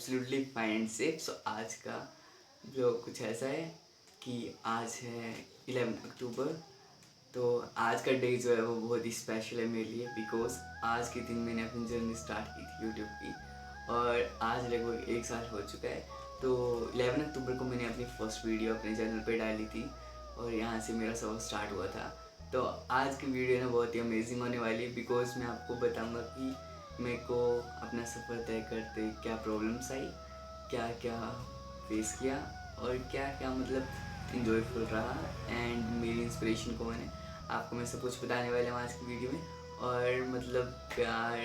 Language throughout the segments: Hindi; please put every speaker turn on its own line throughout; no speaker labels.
Absolutely fine safe. सो आज का ब्लॉग कुछ ऐसा है कि आज है 11 अक्टूबर। तो आज का डे जो है वो बहुत ही स्पेशल है मेरे लिए, बिकॉज आज के दिन मैंने अपनी जर्नी स्टार्ट की थी यूट्यूब की और आज लगभग 1 साल हो चुका है। तो 11 अक्टूबर को मैंने अपनी फर्स्ट वीडियो अपने चैनल पे डाली थी और यहाँ से मेरा सफ़र स्टार्ट हुआ था। तो आज की वीडियो ना बहुत ही अमेजिंग होने वाली है, बिकॉज मैं आपको बताऊँगा कि मेरे को अपना सफ़र तय करते क्या प्रॉब्लम्स आई, क्या क्या फेस किया और क्या क्या मतलब इन्जॉयफुल रहा एंड मेरी इंस्पिरेशन कौन है, आपको मैं सब कुछ बताने वाला हूँ आज की वीडियो में। और मतलब प्यार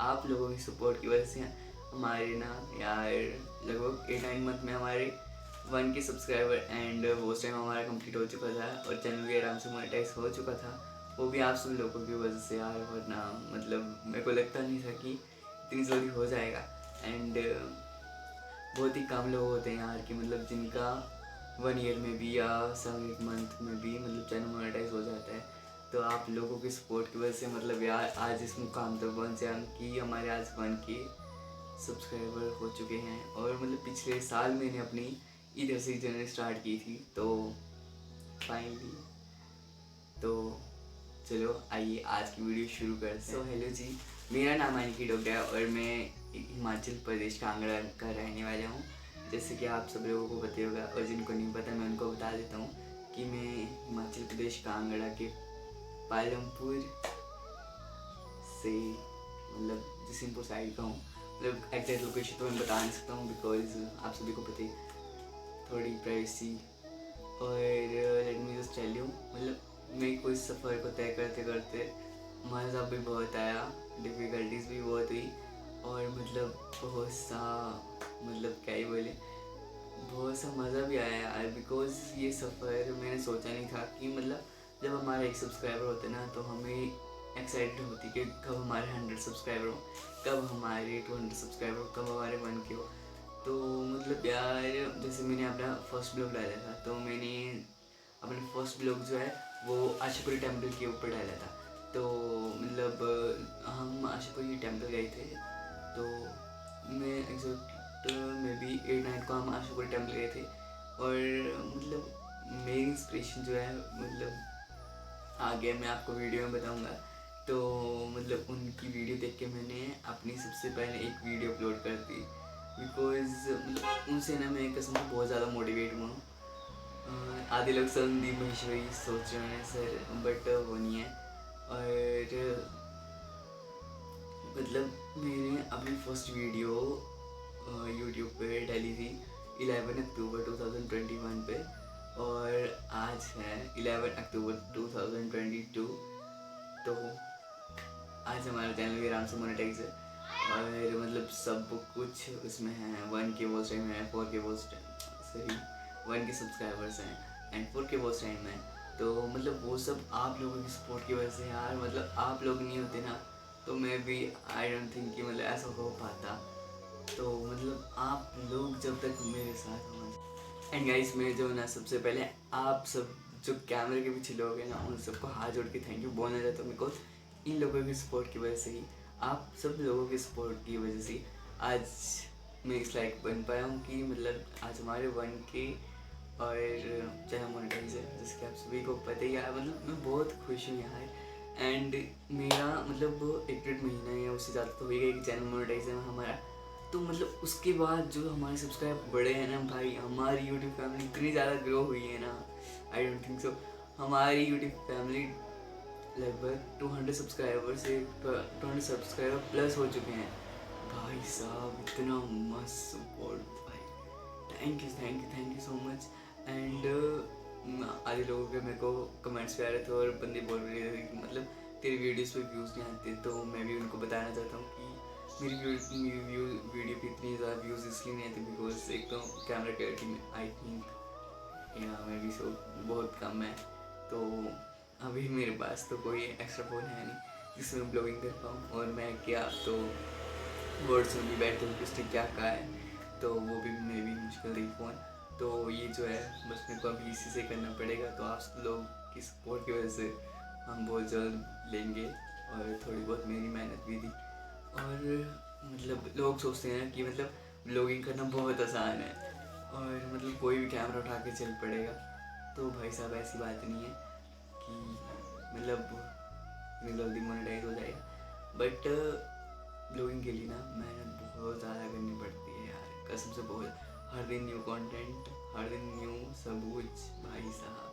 आप लोगों की सपोर्ट की वजह से हमारे ना यार लगभग 8-9 मंथ में हमारे 1K सब्सक्राइबर एंड वो टाइम हमारा कंप्लीट हो चुका था और चैनल भी आराम से मोनेटाइज हो चुका था। वो भी आप सब लोगों की वजह से यार, वरना मतलब मेरे को लगता नहीं था कि इतनी जल्दी हो जाएगा। एंड बहुत ही कम लोग होते हैं यार कि मतलब जिनका 1 ईयर में भी या 7-8 मंथ में भी मतलब चैनल मोनेटाइज हो जाता है। तो आप लोगों की सपोर्ट की वजह से मतलब यार आज इस मुकाम तक पहुँचे हम कि हमारे आज 1K सब्सक्राइबर हो चुके हैं। और मतलब पिछले साल मैंने अपनी इधर से जर्नी स्टार्ट की थी, तो फाइनली तो चलो आइए आज की वीडियो शुरू करते हैं। हेलो जी, मेरा नाम अनिकी डोगरा है और मैं हिमाचल प्रदेश कांगड़ा का रहने वाला हूँ। जैसे कि आप सब लोगों को पता होगा और जिनको नहीं पता मैं उनको बता देता हूँ कि मैं हिमाचल प्रदेश कांगड़ा के पालमपुर से मतलब जसीमपुर साइड का हूँ। मतलब एग्जैक्ट लोकेशन तो मैं बता नहीं सकता हूँ बिकॉज आप सभी को पता है थोड़ी प्राइवेसी। और let me just tell you, मतलब मैं कोई सफ़र को तय करते करते मज़ा भी बहुत आया, डिफ़िकल्टीज भी बहुत हुई और मतलब बहुत सा मतलब क्या ही बोले, बहुत सा मज़ा भी आया यार। बिकॉज ये सफ़र मैंने सोचा नहीं था कि मतलब जब हमारे 1 सब्सक्राइबर होते ना तो हमें एक्साइटेड होती कि कब हमारे 100 सब्सक्राइबर हो, कब हमारे 200 सब्सक्राइबर हो, कब हमारे 1K हो। तो मतलब यार जैसे मैंने अपना फर्स्ट ब्लॉग डाला था तो मैंने अपना फर्स्ट ब्लॉग जो है वो आशापुरी टेम्पल के ऊपर डाला था। तो मतलब हम आशापुरी टेम्पल गए थे, तो मैं एग्जैक्ट मे बी 8-9 को हम आशापुरी टेम्पल गए थे। और मतलब मेरी इंस्पिरेशन जो है मतलब आगे मैं आपको वीडियो में बताऊंगा। तो मतलब उनकी वीडियो देख के मैंने अपनी सबसे पहले एक वीडियो अपलोड कर दी, बिकॉज मतलब उनसे ना मैं कसम से बहुत ज़्यादा मोटिवेट हुआ हूँ। आधे लोग संदीप महेश्वरी सोच रहे हैं सर, बट वो नहीं है। और मतलब मैंने अपनी फर्स्ट वीडियो यूट्यूब पे डाली थी 11 अक्टूबर 2021 पे और आज है 11 अक्टूबर 2022। तो आज हमारा चैनल भी आराम से मोनेटाइज है और मतलब सब कुछ उसमें है। 1K वॉच टाइम है, 4K वॉच टाइम सही 1K सब्सक्राइबर्स हैं एंड 4K वॉच टाइम है। तो मतलब वो सब आप लोगों की सपोर्ट की वजह से यार, मतलब आप लोग नहीं होते ना तो मैं भी आई डोंट थिंक कि मतलब ऐसा हो पाता। तो मतलब आप लोग जब तक मेरे साथ हों एंड गाइस, मैं जो ना सबसे पहले आप सब जो कैमरे के पीछे लोग हैं ना उन सबको हाथ जोड़ के थैंक यू बोलना चाहता हूँ, बिकॉज इन लोगों की सपोर्ट की वजह से ही, आप सब लोगों की सपोर्ट की वजह से आज मैं इस लायक बन पाया हूँ कि मतलब आज हमारे 1K और चैनल मोनेटाइज है। जैसे कि आप सभी को पता ही है, मतलब मैं बहुत खुश हूँ यार। एंड मेरा मतलब 1-1.5 महीना या उससे ज़्यादा तो हो गया कि चैनल मोनेटाइज है हमारा। तो मतलब उसके बाद जो हमारे सब्सक्राइब बढ़े हैं ना भाई, हमारी यूट्यूब फैमिली इतनी ज़्यादा ग्रो हुई है ना, आई डोंट थिंक सो। हमारी यूट्यूब फैमिली लगभग 200 सब्सक्राइबर से 200 सब्सक्राइबर प्लस हो चुके हैं। भाई साहब इतना मस्त सपोर्ट भाई, thank you so much. And आधे लोगों के मेरे को कमेंट्स पे आ रहे थे और बंदे बोल रहे थे कि मतलब तेरी वीडियोस पे व्यूज़ नहीं आते। तो मैं भी उनको बताना चाहता हूँ कि मेरी वीडियो पे इतनी ज़्यादा व्यूज़ इसलिए नहीं आते बिकॉज एक तो कैमरा क्लैरिटी में आई थिंक या मे बी सो बहुत कम है। तो अभी मेरे पास तो कोई एक्स्ट्रा फ़ोन है नहीं जिसमें ब्लॉगिंग कर पाऊँ, और मैं क्या तो वर्ड्स में भी बैठे हूँ कि उसने क्या कहा है, तो वो भी मे भी मुश्किल रही फ़ोन। तो ये जो है बस मेरे को अभी इसी से करना पड़ेगा। तो आप सब लोग की सपोर्ट की वजह से हम बहुत जल्द लेंगे और थोड़ी बहुत मेरी मेहनत भी थी। और मतलब लोग सोचते हैं कि मतलब ब्लॉगिंग करना बहुत आसान है और मतलब कोई भी कैमरा उठा के चल पड़ेगा। तो भाई साहब ऐसी बात नहीं है कि मतलब इतनी जल्दी मोनेटाइज हो जाएगा, बट ब्लॉगिंग के लिए ना मेहनत बहुत ज़्यादा करनी पड़ती है यार, कसम से बहुत। हर दिन न्यू कंटेंट, हर दिन न्यू सब कुछ भाई साहब।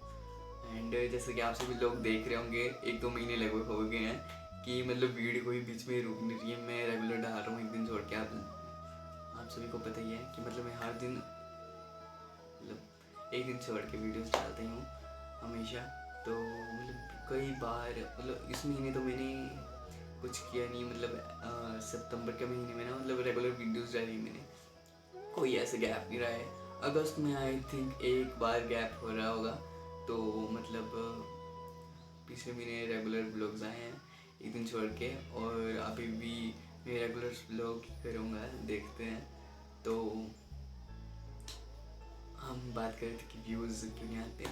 एंड जैसे कि आप सभी लोग देख रहे होंगे 1-2 महीने लगभग हो गए हैं कि मतलब वीडियो कोई बीच में रुक नहीं रही है, मैं रेगुलर डाल रहा हूँ एक दिन छोड़ के। आप सभी को पता ही है कि मतलब मैं हर दिन मतलब एक दिन छोड़ के वीडियोस डालता ही हूँ हमेशा। तो मतलब कई बार मतलब इस महीने तो मैंने कुछ किया नहीं, मतलब सितंबर के महीने में ना मतलब रेगुलर वीडियोस डाली मैंने, कोई ऐसे गैप नहीं रहा है। अगस्त में आई थिंक एक बार गैप हो रहा होगा, तो मतलब पिछले महीने रेगुलर ब्लॉग्स आए हैं एक दिन छोड़ के, और अभी भी मैं रेगुलर ब्लॉग करूँगा, देखते हैं। तो हम बात कर रहे थे कि व्यूज़ क्यों नहीं आते।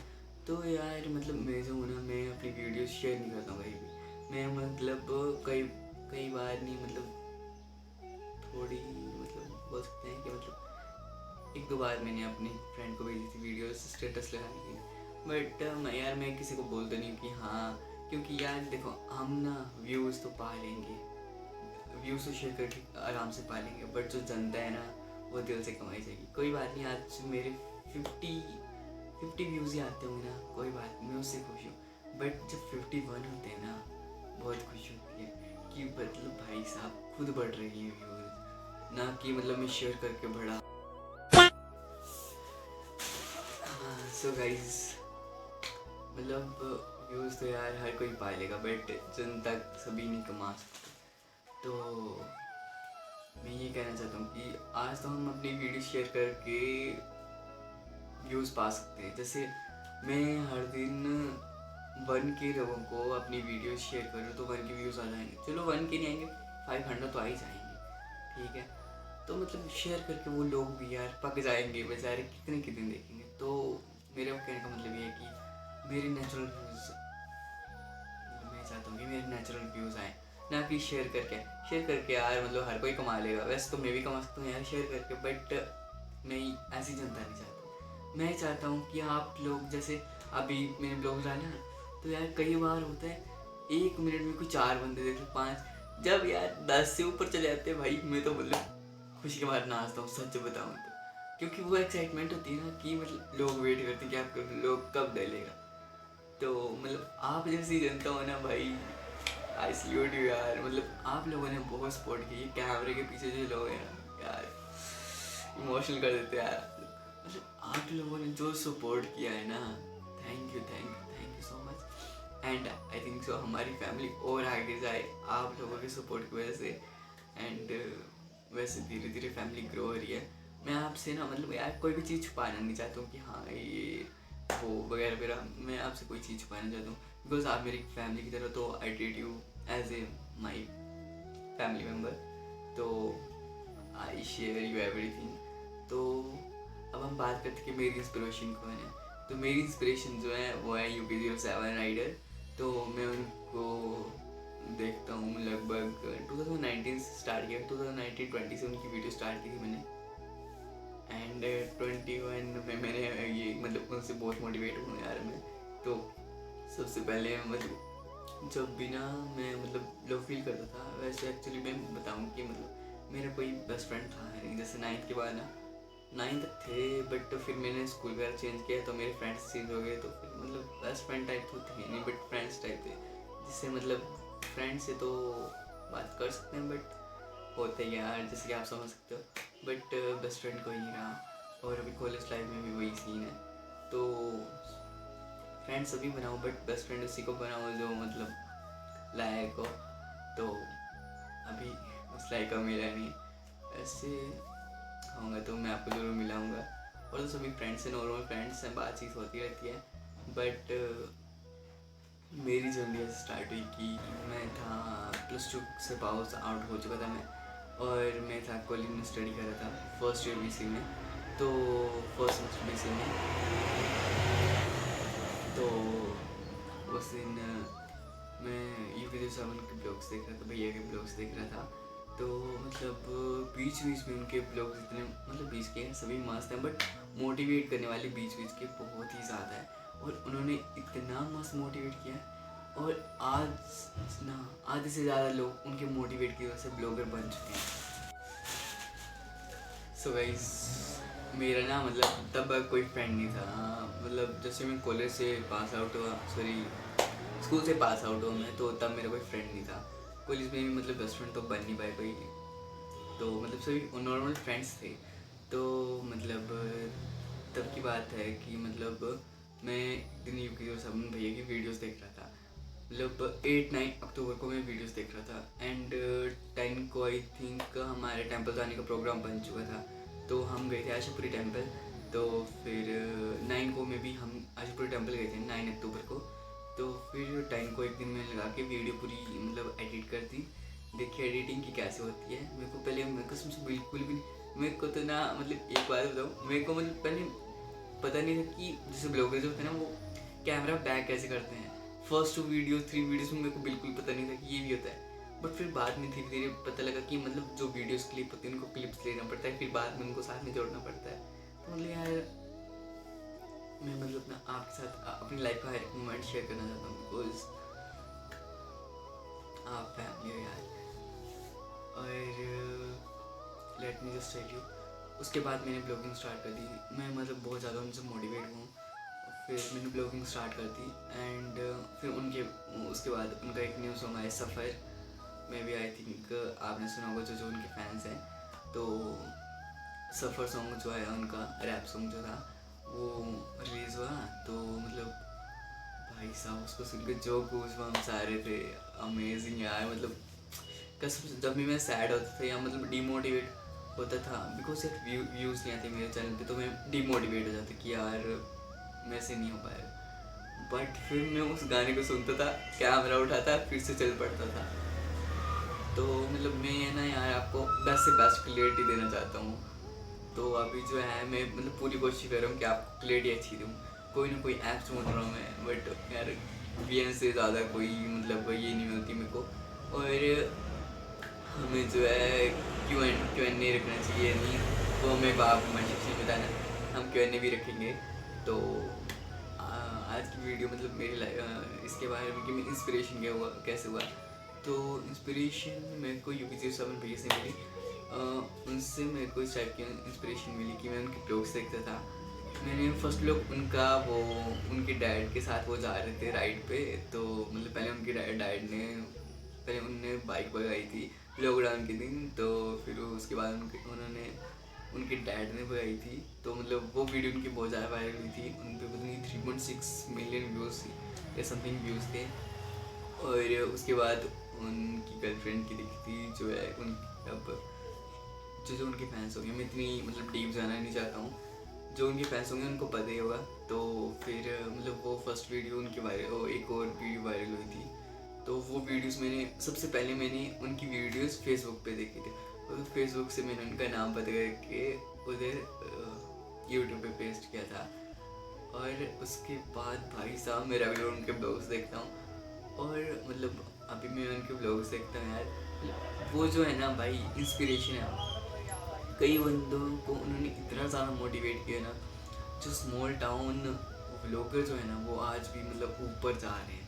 तो यार मतलब मैं जो हूँ ना, मैं अपनी वीडियो शेयर नहीं करता हूँ कहीं भी। मैं मतलब कई बार नहीं, मतलब थोड़ी मतलब बोल सकते हैं कि मतलब 1-2 बार मैंने अपने फ्रेंड को भेजी थी वीडियो स्टेटस लगाने की, बट मैं किसी को बोलता नहीं कि हाँ, क्योंकि यार देखो हम ना व्यूज़ तो पा लेंगे, व्यूज़ तो शेयर करके आराम से पा लेंगे, बट जो जनता है ना वो दिल से कमाई जाएगी। कोई बात नहीं, आज मेरे 50 व्यूज़ ही आते होंगे ना, कोई बात नहीं, मैं उससे खुश हूँ। बट जब 51 होते हैं ना, बहुत खुशी होती है कि मतलब भाई साहब खुद बढ़ रही है व्यूज़, ना कि मतलब मैं शेयर करके बढ़ा। सो गाइस मतलब व्यूज़ तो यार हर कोई पा लेगा, बट जनता सभी नहीं कमा सकते। तो मैं ये कहना चाहता हूँ कि आज तो हम अपनी वीडियो शेयर करके व्यूज़ पा सकते हैं। जैसे मैं हर दिन 1K लोगों को अपनी वीडियो शेयर करूँ तो 1K व्यूज़ आ जाएंगे। चलो 1K नहीं आएंगे, 500 तो आ ही जाएंगे, ठीक है। तो मतलब शेयर करके वो लोग भी यार पक जाएंगे बेचारे, कितने देखेंगे। तो मेरे कहने का मतलब ये है कि मेरे नेचुरल व्यूज़, मैं चाहता हूँ कि मेरे नेचुरल व्यूज़ आए, ना कि शेयर करके यार मतलब हर कोई कमा लेगा। वैसे तो मैं भी कमा सकता हूँ यार शेयर करके, बट मैं ऐसी जनता नहीं चाहता। मैं चाहता हूँ कि आप लोग, जैसे अभी मैंने ब्लॉग डाला तो यार कई बार होता है 1 मिनट में कोई 4 बंदे देख लो, 5, जब यार 10 से ऊपर चले जाते हैं भाई, मैं तो मतलब खुशी के मारे नाचता हूँ, सच बताऊँ तो। क्योंकि वो एक्साइटमेंट होती है ना कि मतलब लोग वेट करते हैं कि आपका लोग कब डालेगा। तो मतलब आप जैसी जनता हो ना भाई, आई सल्यूट यू यार। मतलब आप लोगों ने बहुत सपोर्ट की, कैमरे के पीछे जो लोग हैं यार इमोशनल कर देते हैं यार। मतलब आप लोगों ने जो सपोर्ट किया है ना, thank you so much. And I think so हमारी फैमिली और आगे जाए आप लोगों के सपोर्ट की वजह से। एंड वैसे धीरे धीरे फैमिली ग्रो हो रही है। मैं आपसे ना मतलब यार कोई भी चीज़ छुपाना नहीं चाहता हूँ कि हाँ ये वो वगैरह वगैरह, मैं आपसे कोई चीज़ छुपाना चाहता हूँ, बिकॉज आप मेरी फैमिली की तरह, तो I treat you as a my family member. तो आई शेयर यू एवरीथिंग। तो अब हम बात करते हैं कि मेरी इंस्पिरेशन कौन है। तो मेरी इंस्पिरेशन जो है वो है UP07 राइडर। तो मैं उनको देखता हूँ लगभग 2019 से स्टार्ट किया, 2019-20 से उनकी वीडियो स्टार्ट की थी मैंने। एंड 21 में मैंने ये मतलब उनसे बहुत मोटिवेट हूँ यार मैं। तो सबसे पहले मतलब जब भी ना मैं मतलब लो फील करता था, वैसे एक्चुअली मैं बताऊँ कि मतलब मेरा कोई बेस्ट फ्रेंड था नहीं। जैसे 9th के बाद ना, 9th तक थे, बट फिर मैंने स्कूल वगैरह चेंज किया तो मेरे फ्रेंड्स चेंज हो गए। तो फिर मतलब बेस्ट फ्रेंड टाइप तो थे नहीं, बट फ्रेंड्स टाइप थे, जिससे मतलब फ्रेंड से तो बात कर सकते हैं, बट होते हैं यार जैसे कि आप समझ सकते हो। बट बेस्ट फ्रेंड कोई नहीं रहा, और अभी कॉलेज लाइफ में भी वही सीन है। तो फ्रेंड सभी बनाओ, बट बेस्ट फ्रेंड उसी को बनाओ जो मतलब लायक हो। तो अभी उस लायक का मिला नहीं, ऐसे होगा तो मैं आपको ज़रूर मिलाऊंगा। और तो सभी फ्रेंड्स हैं, नॉर्मल फ्रेंड्स हैं, बातचीत होती रहती है। बट मेरी जर्नी ऐसे स्टार्ट हुई कि मैं था +2 से पास आउट हो चुका था मैं, और मैं था कॉलेज में स्टडी कर रहा था, फर्स्ट ईयर BC में। तो फर्स्ट सेमेस्टर BC में, तो उस दिन मैं UP07 के ब्लॉग्स देख रहा था, भैया के ब्लॉग्स देख रहा था। तो मतलब बीच बीच में उनके ब्लॉग्स इतने मतलब बीच के सभी मस्त हैं, बट मोटिवेट करने वाले बीच बीच के बहुत ही ज़्यादा है, और उन्होंने इतना मस्त मोटिवेट किया है। और आज ना आधे से ज़्यादा लोग उनके मोटिवेट की वजह से ब्लॉगर बन चुके हैं। सो गाइस, मेरा ना मतलब तब कोई फ्रेंड नहीं था। मतलब जैसे मैं कॉलेज से पास आउट हुआ, सॉरी स्कूल से पास आउट हुआ मैं, तो तब मेरा कोई फ्रेंड नहीं था। कॉलेज में भी मतलब बेस्ट फ्रेंड तो बन नहीं पाए कोई, तो मतलब सभी नॉर्मल फ्रेंड्स थे। तो मतलब तब की बात है कि मतलब मैं एक दिन यूकी और सबन भैया की वीडियोस देख रहा था। मतलब 8-9 अक्टूबर को मैं वीडियोस देख रहा था, एंड 10 को आई थिंक हमारे टेंपल जाने का प्रोग्राम बन चुका था, तो हम गए थे आशापुरी टेंपल। तो फिर 9 को में भी हम आशापुरी टेंपल गए थे 9 अक्टूबर को। तो फिर 10 को एक दिन मैंने लगा के वीडियो पूरी मतलब एडिट कर दी। देखिए एडिटिंग की कैसे होती है। मेरे को कसम से बिल्कुल भी नहीं, मेरे को तो ना मतलब एक बात बताऊँ, मेरे को मतलब पहले पता नहीं था कि जैसे ब्लॉगर जो होते हैं ना वो कैमरा बैक कैसे करते हैं। फर्स्ट 3 वीडियोस में मेरे को बिल्कुल पता नहीं था कि ये भी होता है, बट फिर बाद में धीरे धीरे पता लगा कि मतलब जो वीडियोस क्लिप होती है उनको क्लिप्स लेना पड़ता है, फिर बाद में उनको साथ में जोड़ना पड़ता है। तो मतलब यार मैं मतलब अपना आपके साथ अपनी लाइफ का हर एक मोमेंट शेयर करना चाहता हूँ, बिकॉज आप फैमिली हो यार। और let me just tell you, उसके बाद मैंने ब्लॉगिंग स्टार्ट कर दी। मैं मतलब बहुत ज़्यादा उनसे मोटिवेट हुआ, फिर मैंने ब्लॉगिंग स्टार्ट कर दी। एंड फिर उसके बाद उनका एक न्यू सॉन्ग आया सफ़र, में भी आई थिंक आपने सुना होगा जो उनके फैंस हैं। तो सफ़र सॉन्ग जो है उनका रैप सॉन्ग जो था वो रिलीज़ हुआ। तो मतलब भाई साहब उसको सुन के जो गूज़बम्प्स आ रहे थे, अमेजिंग यार। मतलब कसम से जब भी मैं सैड होता था या मतलब डिमोटिवेट होता था, बिकॉज यार व्यूज़ नहीं आते मेरे चैनल पे, तो मैं डिमोटिवेट हो जाता कि यार मेरे से नहीं हो पाएगा। बट फिर मैं उस गाने को सुनता था, कैमरा उठाता, फिर से चल पड़ता था। तो मतलब मैं ना यार आपको बेस्ट से बेस्ट क्लियरिटी देना चाहता हूँ। तो अभी जो है मैं मतलब पूरी कोशिश कर रहा हूँ कि आपको क्लियरिटी अच्छी दूँ। कोई ना कोई ऐप्स ढूंढ रहा हूँ मैं, बट यार वीएन से ज़्यादा कोई मतलब ये नहीं मिलती मेरे को। और हमें जो है क्यू एन ए रखना चाहिए, नहीं वो हमें आप कमेंट सेक्शन में बताना, हम क्यू एन ए भी रखेंगे। तो आज की वीडियो मतलब मेरी लाइफ इसके बारे में कि मैं इंस्पिरेशन क्या हुआ कैसे हुआ। तो इंस्पिरेशन मेरे को UP07 भैया से मिली। उनसे मेरे को इस टाइप की इंस्पिरेशन मिली कि मैं उनके ब्लॉग्स देखता था। मैंने फर्स्ट ब्लॉग उनका वो उनके डैड के साथ वो जा रहे थे राइड पे। तो मतलब पहले उनके डैड ने पहले उनने बाइक भगाई थी लॉकडाउन के दिन। तो फिर उसके बाद उनके डैड ने भगाई थी। तो मतलब वो वीडियो उनकी बहुत ज़्यादा वायरल हुई थी। उन पर पता नहीं 3.6 मिलियन व्यूज़ या समथिंग व्यूज़ थे। और उसके बाद उनकी गर्लफ्रेंड की दिखी थी जो है उन अब जो उनके फैंस होंगे, मैं इतनी मतलब डीप जाना नहीं चाहता हूँ, जो उनके फैंस होंगे उनको पता ही होगा। तो फिर मतलब वो फर्स्ट वीडियो उनकी वायरल, एक और वीडियो वायरल हुई थी। तो वो वीडियोस मैंने सबसे पहले मैंने उनकी वीडियोस फेसबुक पे देखे थे, और फेसबुक से मैंने उनका नाम पता करके उधर यूट्यूब पे पेस्ट किया था। और उसके बाद भाई साहब मेरा भी उनके ब्लॉग्स देखता हूँ, और मतलब अभी मैं उनके ब्लॉग्स देखता हूँ यार। वो जो है ना भाई इंस्पिरेशन है। कई बंदों को उन्होंने इतना ज़्यादा मोटिवेट किया ना, जो स्मॉल टाउन व्लॉगर जो है ना वो आज भी मतलब ऊपर जा रहे हैं।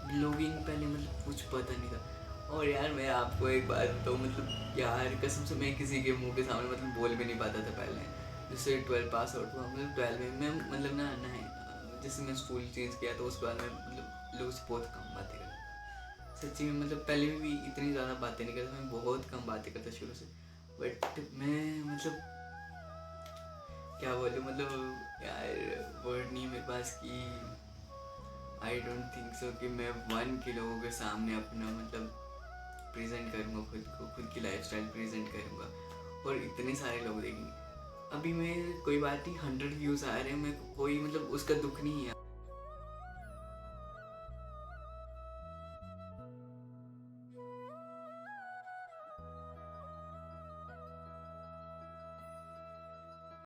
ब्लॉगिंग पहले मतलब कुछ पता नहीं था। और यार मैं आपको एक बात बताऊँ, मतलब यार कसम से मैं किसी के मुंह के सामने मतलब बोल भी नहीं पाता था पहले। जैसे 12 पास आउट हुआ, मतलब 12 में मैं मतलब ना जैसे मैं स्कूल चेंज किया तो उसके बाद मैं मतलब लोगों से बहुत कम बातें करता। सच्ची में मतलब पहले भी इतनी ज़्यादा बातें नहीं करता, मैं बहुत कम बातें करता शुरू से। बट मैं मतलब क्या बोलूँ, मतलब यार वर्ड नहीं मेरे पास कि आई डोंट थिंक सो कि मैं 1 के लोगों के सामने अपना मतलब प्रेजेंट करूँगा, खुद की लाइफस्टाइल प्रेजेंट करूँगा और इतने सारे लोग देखेंगे। अभी मैं कोई बात नहीं, 100 व्यूज़ आ रहे हैं, मैं कोई मतलब उसका दुख नहीं है।